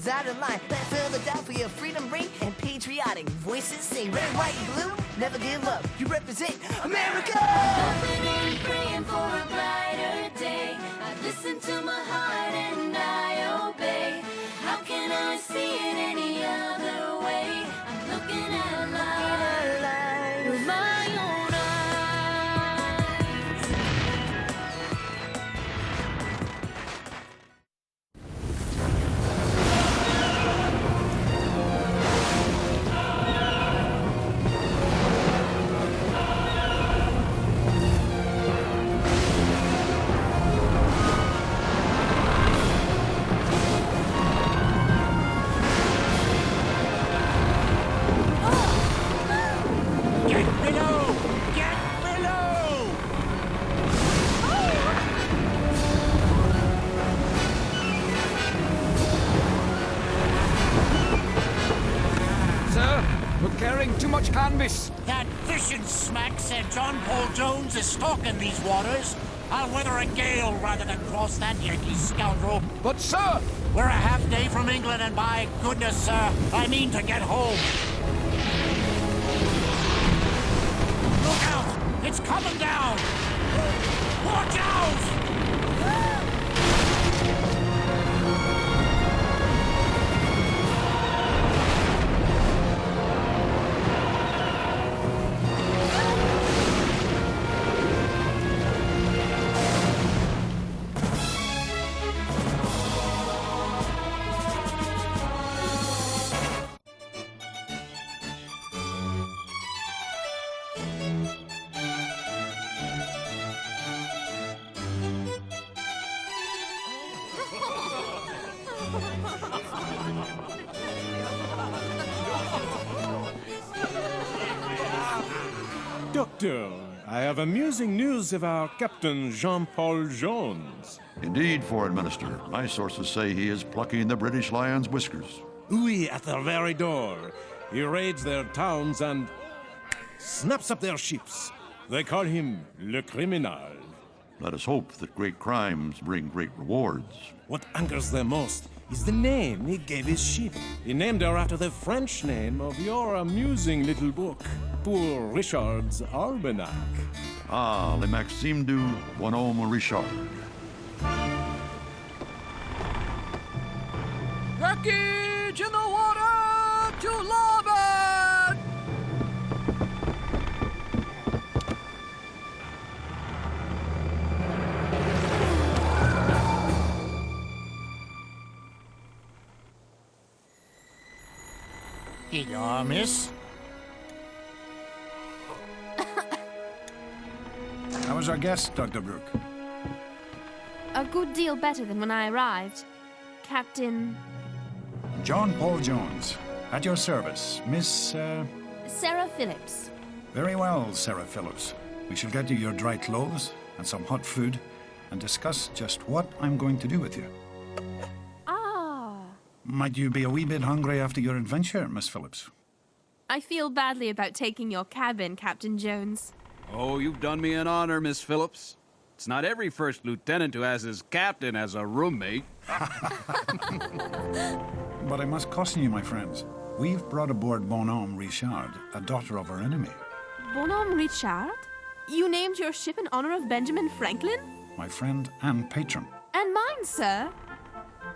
world's out of line. Let's Philadelphia, freedom ring, and patriotic voices sing. Red, white, and blue, never give up. You represent America! Hoping and praying for a brighter day. I listen to my heart and I obey. How can I see it any other way? I'm looking at life with my own eyes. Too much canvas. That fishing smack said John Paul Jones is stalking these waters. I'll weather a gale rather than cross that Yankee scoundrel. But, sir! We're a half day from England, and by goodness, sir, I mean to get home. Look out! It's coming down! Watch out! Doctor, I have amusing news of our Captain Jean-Paul Jones. Indeed, Foreign Minister. My sources say he is plucking the British Lion's whiskers. Oui, at their very door. He raids their towns and snaps up their ships. They call him Le Criminal. Let us hope that great crimes bring great rewards. What angers them most is the name he gave his ship. He named her after the French name of your amusing little book, Poor Richard's Almanac. Ah, Le Maxime du Bonhomme Richard. Wreckage in the water! To larboard! Here you are, miss. How was our guest, Dr. Brooke? A good deal better than when I arrived. Captain... John Paul Jones. At your service, Miss, Sarah Phillips. Very well, Sarah Phillips. We shall get you your dry clothes and some hot food and discuss just what I'm going to do with you. Ah. Might you be a wee bit hungry after your adventure, Miss Phillips? I feel badly about taking your cabin, Captain Jones. Oh, you've done me an honor, Miss Phillips. It's not every first lieutenant who has his captain as a roommate. But I must caution you, my friends. We've brought aboard Bonhomme Richard, a daughter of our enemy. Bonhomme Richard? You named your ship in honor of Benjamin Franklin? My friend and patron. And mine, sir.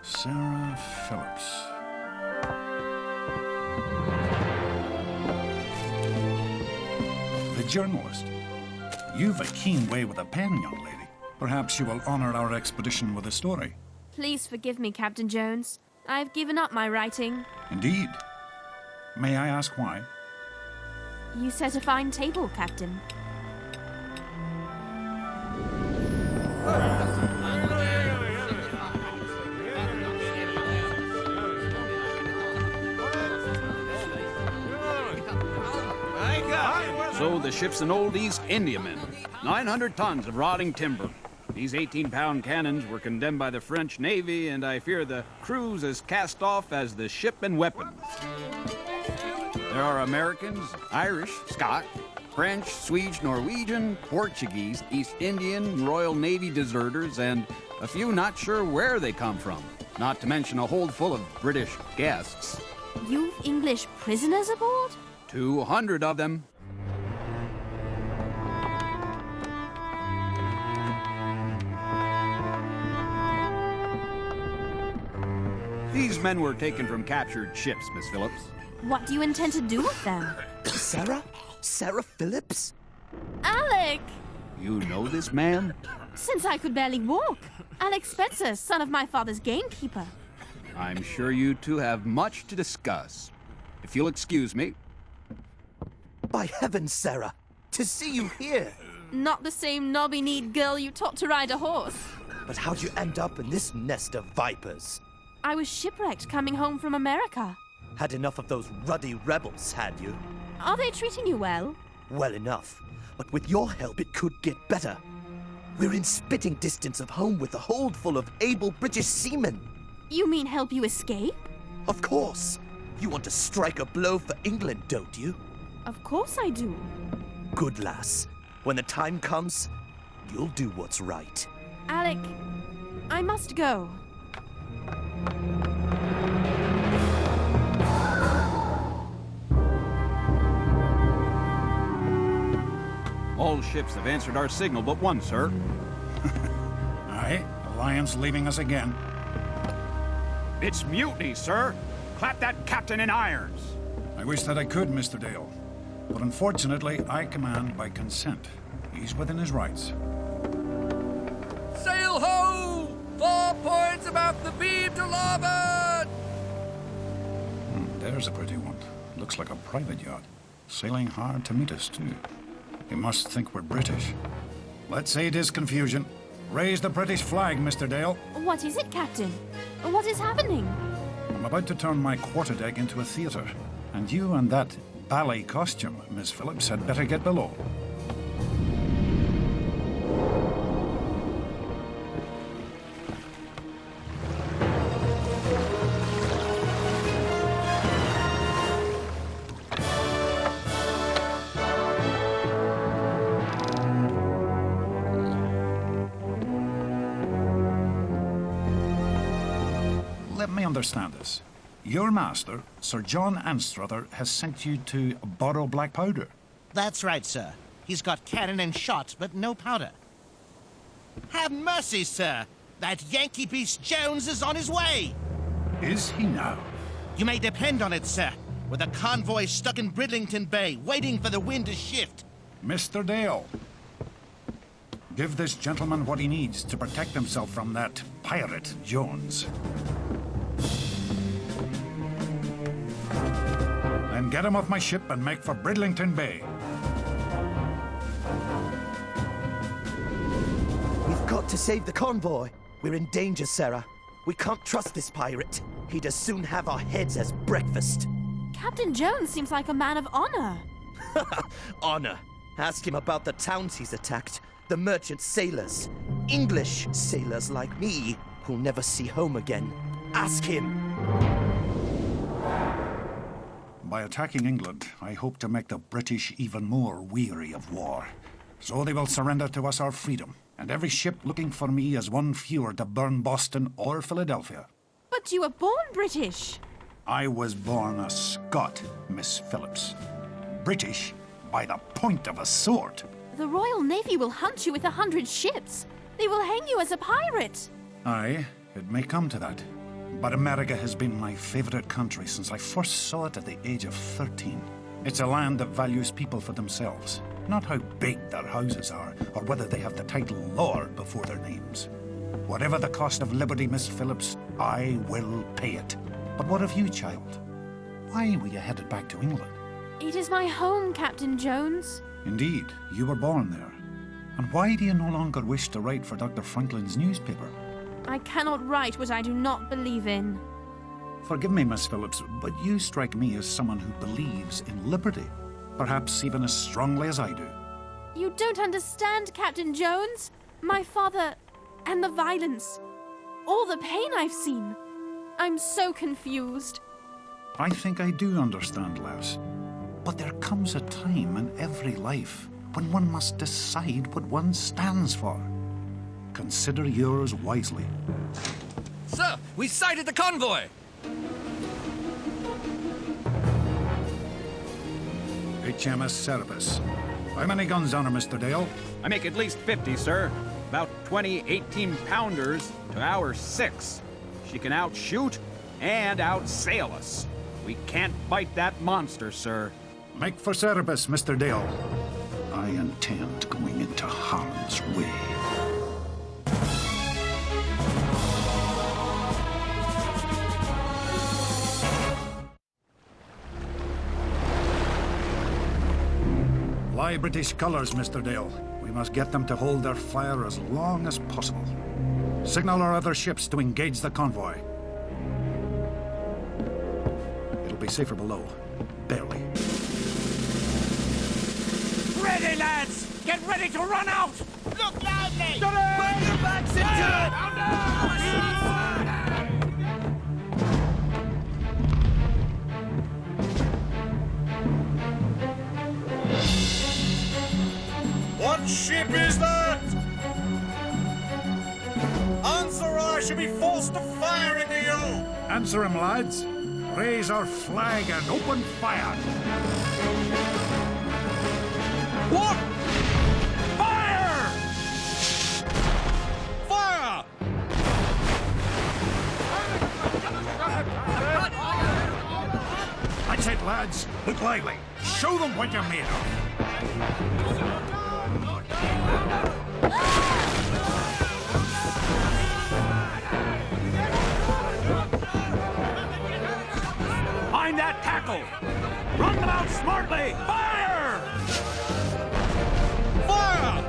Sarah Phillips. The journalist. You've a keen way with a pen, young lady. Perhaps you will honor our expedition with a story. Please forgive me, Captain Jones. I've given up my writing. Indeed. May I ask why? You set a fine table, Captain. So the ship's an old East Indiaman. 900 tons of rotting timber. These 18-pound cannons were condemned by the French Navy, and I fear the crew's as cast off as the ship and weapons. There are Americans, Irish, Scotch, French, Swedish, Norwegian, Portuguese, East Indian, Royal Navy deserters, and a few not sure where they come from. not to mention a hold full of British guests. You've English prisoners aboard? 200 of them. These men were taken from captured ships, Miss Phillips. What do you intend to do with them? Sarah? Sarah Phillips? Alec! You know this man? Since I could barely walk. Alec Spencer, son of my father's gamekeeper. I'm sure you two have much to discuss. If you'll excuse me. By heavens, Sarah! To see you here! Not the same knobby-kneed girl you taught to ride a horse. But how'd you end up in this nest of vipers? I was shipwrecked coming home from America. Had enough of those ruddy rebels, had you? Are they treating you well? Well enough. But with your help, it could get better. We're in spitting distance of home with a hold full of able British seamen. You mean help you escape? Of course. You want to strike a blow for England, don't you? Of course I do. Good lass. When the time comes, you'll do what's right. Alec, I must go. All ships have answered our signal but one, sir. Aye, Alliance leaving us again. It's mutiny, sir. Clap that captain in irons. I wish that I could, Mr. Dale. But unfortunately, I command by consent. He's within his rights. Sail ho! 4 points about the beam to larboard! There's a pretty one. Looks like a private yacht. Sailing hard to meet us, too. They must think we're British. Let's aid his confusion. Raise the British flag, Mr. Dale. What is it, Captain? What is happening? I'm about to turn my quarterdeck into a theatre. And you and that ballet costume, Miss Phillips, had better get below. Let me understand this. Your master, Sir John Anstruther, has sent you to borrow black powder. That's right, sir. He's got cannon and shot, but no powder. Have mercy, sir! That Yankee beast Jones is on his way! Is he now? You may depend on it, sir. With a convoy stuck in Bridlington Bay, waiting for the wind to shift. Mr. Dale, give this gentleman what he needs to protect himself from that pirate, Jones. Then get him off my ship and make for Bridlington Bay. We've got to save the convoy. We're in danger, Sarah. We can't trust this pirate. He'd as soon have our heads as breakfast. Captain Jones seems like a man of honor. Honor. Ask him about the towns he's attacked. The merchant sailors. English sailors like me, who'll never see home again. Ask him. By attacking England, I hope to make the British even more weary of war. So they will surrender to us our freedom, and every ship looking for me is one fewer to burn Boston or Philadelphia. But you were born British. I was born a Scot, Miss Phillips. British by the point of a sword. The Royal Navy will hunt you with 100 ships. They will hang you as a pirate. Aye, it may come to that. But America has been my favorite country since I first saw it at the age of 13. It's a land that values people for themselves, not how big their houses are or whether they have the title Lord before their names. Whatever the cost of liberty, Miss Phillips, I will pay it. But what of you, child? Why were you headed back to England? It is my home, Captain Jones. Indeed, you were born there. And why do you no longer wish to write for Dr. Franklin's newspaper? I cannot write what I do not believe in. Forgive me, Miss Phillips, but you strike me as someone who believes in liberty. Perhaps even as strongly as I do. You don't understand, Captain Jones. My father and the violence. All the pain I've seen. I'm so confused. I think I do understand, lass. But there comes a time in every life when one must decide what one stands for. Consider yours wisely. Sir, We sighted the convoy! HMS Cerberus. How many guns on her, Mr. Dale? I make at least 50, sir. About 20 18-pounders to our 6. She can outshoot and outsail us. We can't fight that monster, sir. Make for Cerberus, Mr. Dale. I intend going into harm's way. Fly British colours, Mr. Dale. We must get them to hold their fire as long as possible. Signal our other ships to engage the convoy. It'll be safer below. Barely. Ready, lads! Get ready to run out! Look loudly! Put your backs into it! What ship is that? Answer or I shall be forced to fire into you! Answer him, lads. Raise our flag and open fire. What? Fire! Fire! That's it, lads. Look lively. Show them what you're made of. Mind that tackle! Run them out smartly! Fire! Fire!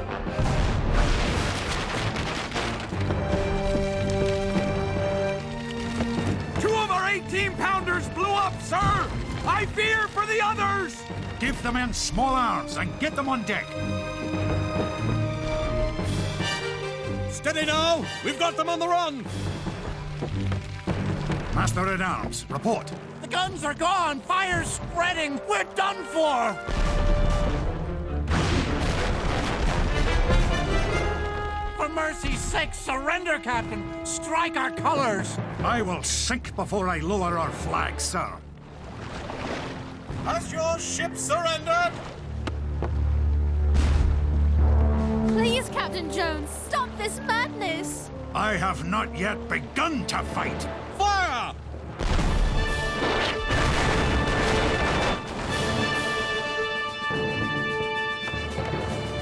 Two of our 18-pounders blew up, sir! I fear for the others! Give the men small arms and get them on deck. Steady now! We've got them on the run! Master-at-arms, report. The guns are gone! Fire's spreading! We're done for! For mercy's sake, surrender, Captain! Strike our colors! I will sink before I lower our flag, sir. Has your ship surrendered? Please, Captain Jones, stop this madness! I have not yet begun to fight. Fire!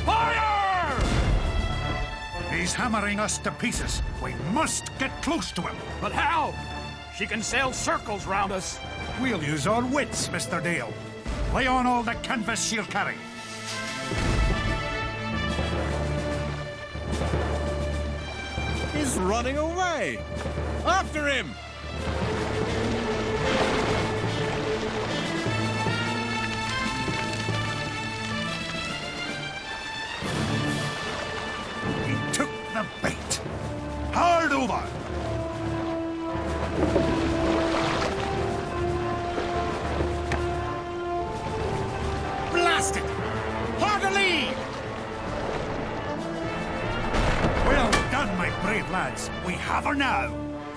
Fire! He's hammering us to pieces. We must get close to him. But how? She can sail circles round us. We'll use our wits, Mr. Dale. Lay on all the canvas she'll carry. He's running away! After him! He took the bait. Hard over. Blast it! Hard to lead! Well done, my brave lads. We have her now.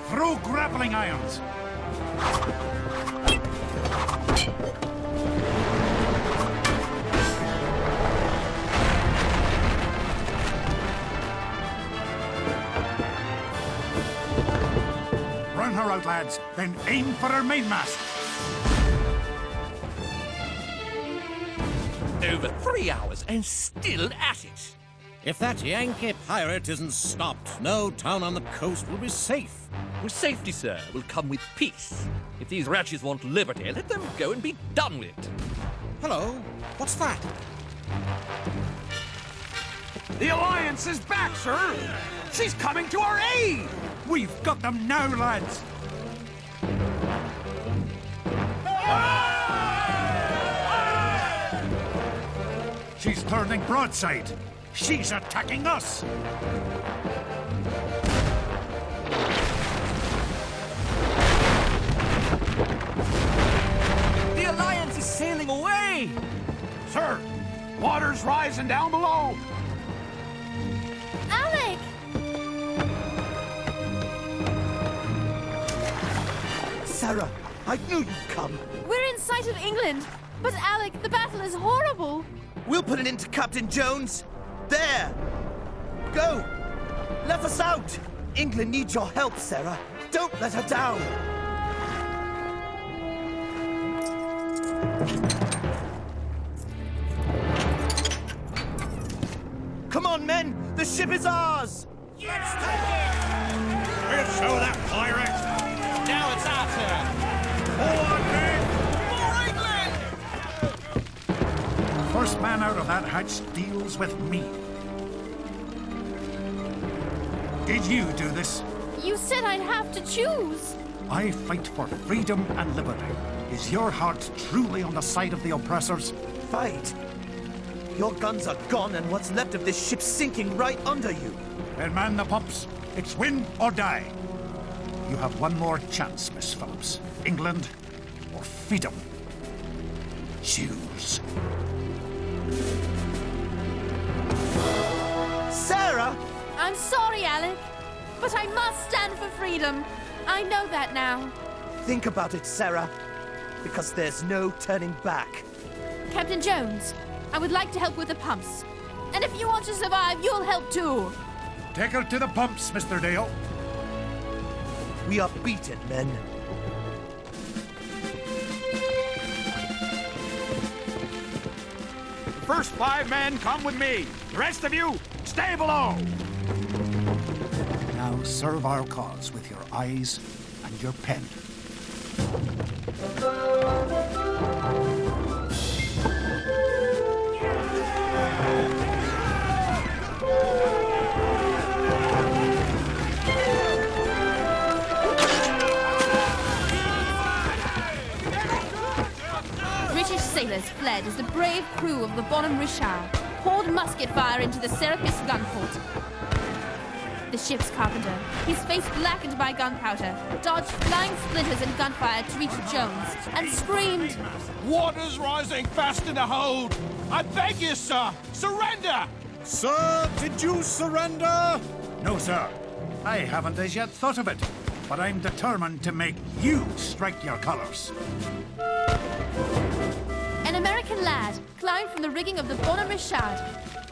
Throw grappling irons. Run her out, lads. Then aim for her mainmast. Over 3 hours and still at it. If that Yankee pirate isn't stopped, no town on the coast will be safe. With safety, sir, will come with peace. If these wretches want liberty, let them go and be done with it. Hello, what's that? The Alliance is back, sir! She's coming to our aid! We've got them now, lads. She's turning broadside. She's attacking us. The Alliance is sailing away! Sir, water's rising down below! Alec! Sarah, I knew you'd come. We're in sight of England. But Alec, the battle is horrible. We'll put an end to Captain Jones. There! Go! Let us out! England needs your help, Sarah. Don't let her down! Come on, men! The ship is ours! Let's take it! We'll show that pirate! Now it's our turn. Forward, men! The first man out of that hatch deals with me. Did you do this? You said I'd have to choose. I fight for freedom and liberty. Is your heart truly on the side of the oppressors? Fight! Your guns are gone and what's left of this ship sinking right under you. Then man the pumps. It's win or die. You have one more chance, Miss Phillips. England or freedom. Choose. Sarah! I'm sorry, Alec. But I must stand for freedom. I know that now. Think about it, Sarah. Because there's no turning back. Captain Jones, I would like to help with the pumps. And if you want to survive, you'll help too. Take her to the pumps, Mr. Dale. We are beaten, men. First 5 men, come with me. The rest of you, stay below. Now serve our cause with your eyes and your pen. British sailors fled as the brave crew of the Bonhomme Richard poured musket fire into the Serapis gun fort. The ship's carpenter, his face blackened by gunpowder, dodged flying splinters and gunfire to reach Jones and screamed, Water's rising fast in the hold! I beg you, sir, surrender! Sir, did you surrender? No, sir. I haven't as yet thought of it. But I'm determined to make you strike your colors. An American lad climbed from the rigging of the Bonhomme Richard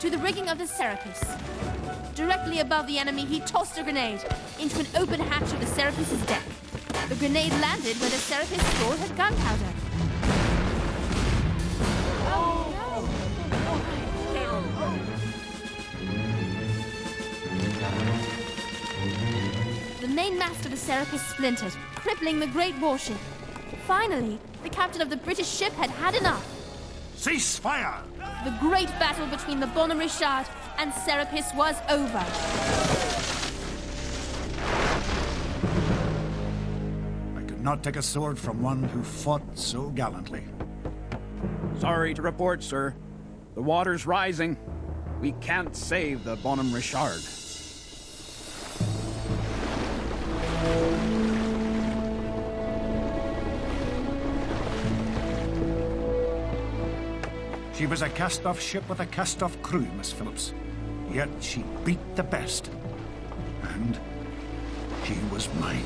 to the rigging of the Serapis. Directly above the enemy, he tossed a grenade into an open hatch of the Serapis' deck. The grenade landed where the Serapis stored her gunpowder. The mainmast of the Serapis splintered, crippling the great warship. Finally, the captain of the British ship had had enough. Cease fire! The great battle between the Bonhomme Richard and Serapis was over. I could not take a sword from one who fought so gallantly. Sorry to report, sir. The water's rising. We can't save the Bonhomme Richard. She was a cast-off ship with a cast-off crew, Miss Phillips. Yet she beat the best. And she was mine.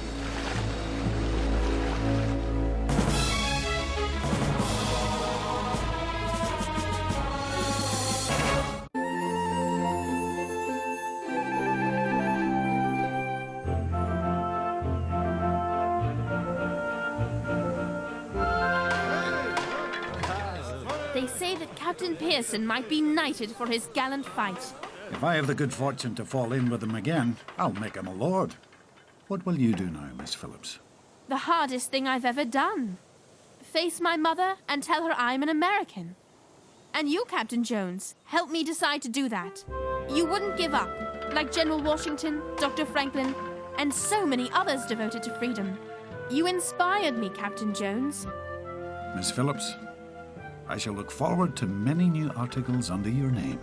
They say that Captain Pearson might be knighted for his gallant fight. If I have the good fortune to fall in with him again, I'll make him a lord. What will you do now, Miss Phillips? The hardest thing I've ever done. Face my mother and tell her I'm an American. And you, Captain Jones, help me decide to do that. You wouldn't give up, like General Washington, Dr. Franklin, and so many others devoted to freedom. You inspired me, Captain Jones. Miss Phillips, I shall look forward to many new articles under your name.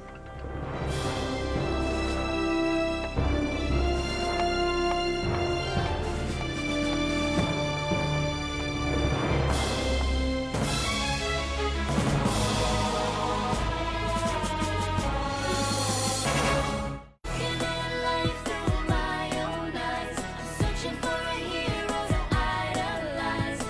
Life through my own eyes. I'm searching for a hero to idolize.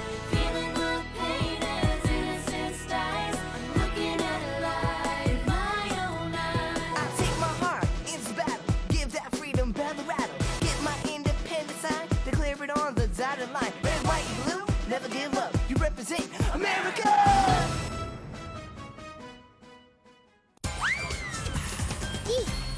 Eek!